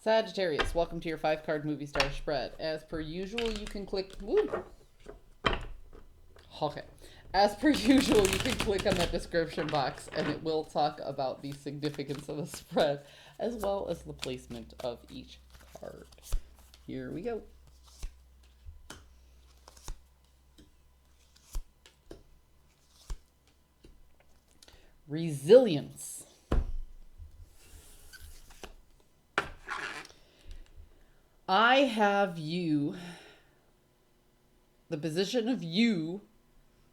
Sagittarius, welcome to your 5 card movie star spread. As per usual, you can click. Woo, okay. As per usual, you can click on that description box and it will talk about the significance of the spread as well as the placement of each card. Here we go. Resilience. I have you, the position of you,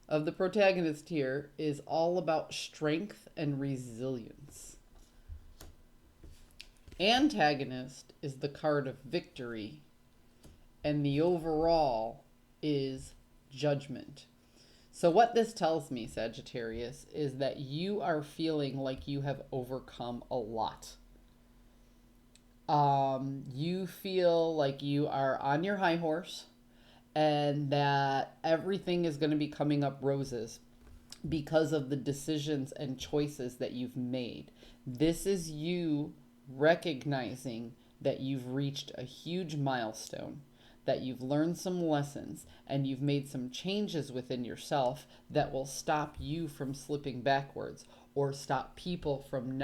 of the protagonist here, is all about strength and resilience. Antagonist is the card of victory, and the overall is judgment. So what this tells me, Sagittarius, is that you are feeling like you have overcome a lot. You feel like you are on your high horse and that everything is going to be coming up roses because of the decisions and choices that you've made. This is you recognizing that you've reached a huge milestone, that you've learned some lessons, and you've made some changes within yourself that will stop you from slipping backwards or stop people from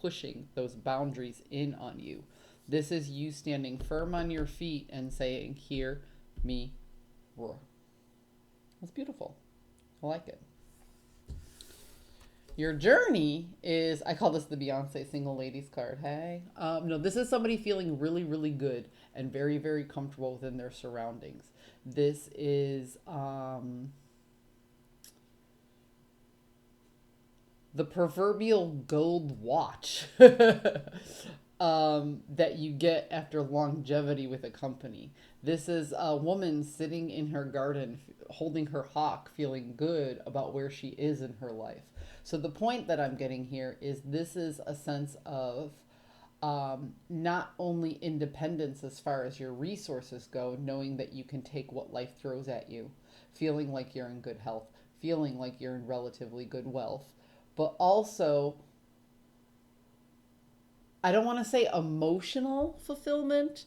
pushing those boundaries in on you. This is you standing firm on your feet and saying, hear me roar. That's beautiful. I like it. Your journey is, I call this the Beyonce single ladies card. Hey, no, this is somebody feeling really, really good and very, very comfortable within their surroundings. This is the proverbial gold watch that you get after longevity with a company. This is a woman sitting in her garden, holding her hawk, feeling good about where she is in her life. So the point that I'm getting here is this is a sense of not only independence as far as your resources go, knowing that you can take what life throws at you, feeling like you're in good health, feeling like you're in relatively good wealth, but also, I don't want to say emotional fulfillment,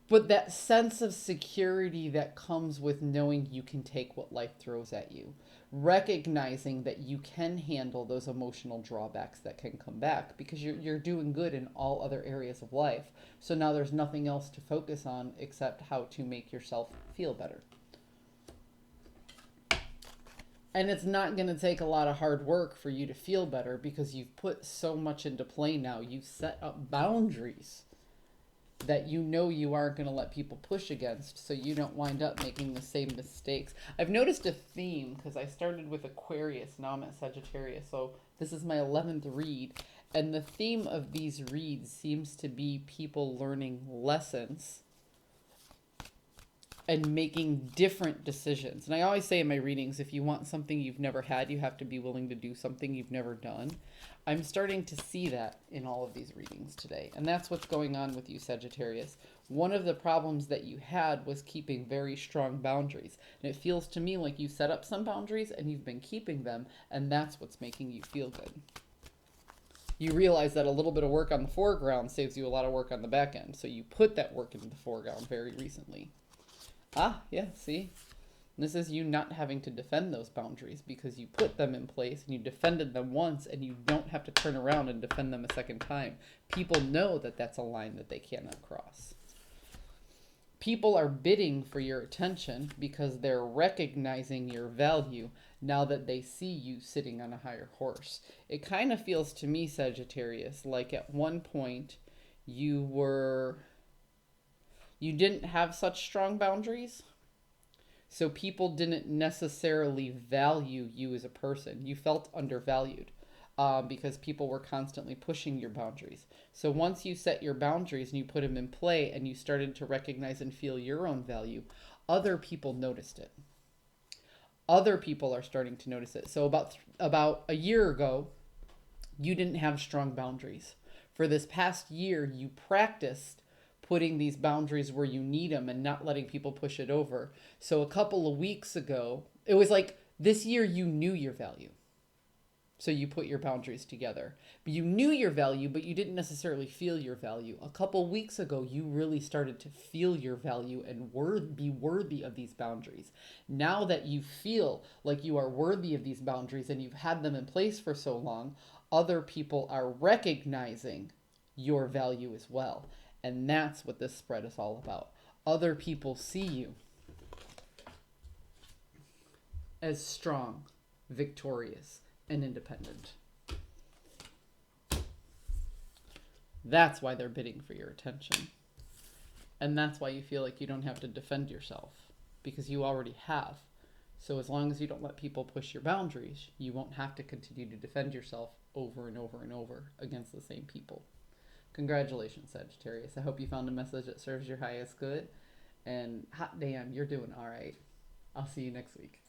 but that sense of security that comes with knowing you can take what life throws at you. Recognizing that you can handle those emotional drawbacks that can come back because you're doing good in all other areas of life. So now there's nothing else to focus on except how to make yourself feel better. And it's not going to take a lot of hard work for you to feel better because you've put so much into play now. You've set up boundaries that you know you aren't going to let people push against, so you don't wind up making the same mistakes. I've noticed a theme because I started with Aquarius, now I'm at Sagittarius, so this is my 11th read, and the theme of these reads seems to be people learning lessons and making different decisions. And I always say in my readings, if you want something you've never had, you have to be willing to do something you've never done. I'm starting to see that in all of these readings today. And that's what's going on with you, Sagittarius. One of the problems that you had was keeping very strong boundaries. And it feels to me like you set up some boundaries and you've been keeping them, and that's what's making you feel good. You realize that a little bit of work on the foreground saves you a lot of work on the back end. So you put that work into the foreground very recently. Ah, yeah, see? This is you not having to defend those boundaries because you put them in place and you defended them once and you don't have to turn around and defend them a second time. People know that that's a line that they cannot cross. People are bidding for your attention because they're recognizing your value now that they see you sitting on a higher horse. It kind of feels to me, Sagittarius, like at one point you didn't have such strong boundaries. So people didn't necessarily value you as a person. You felt undervalued because people were constantly pushing your boundaries. So once you set your boundaries and you put them in play and you started to recognize and feel your own value, other people noticed it. Other people are starting to notice it. So about a year ago, you didn't have strong boundaries. For this past year, you practiced putting these boundaries where you need them and not letting people push it over. So a couple of weeks ago, it was like this year you knew your value. So you put your boundaries together. But you knew your value, but you didn't necessarily feel your value. A couple weeks ago, you really started to feel your value and be worthy of these boundaries. Now that you feel like you are worthy of these boundaries and you've had them in place for so long, other people are recognizing your value as well. And that's what this spread is all about. Other people see you as strong, victorious, and independent. That's why they're bidding for your attention. And that's why you feel like you don't have to defend yourself, because you already have. So as long as you don't let people push your boundaries, you won't have to continue to defend yourself over and over and over against the same people. Congratulations, Sagittarius. I hope you found a message that serves your highest good. And hot damn, you're doing all right. I'll see you next week.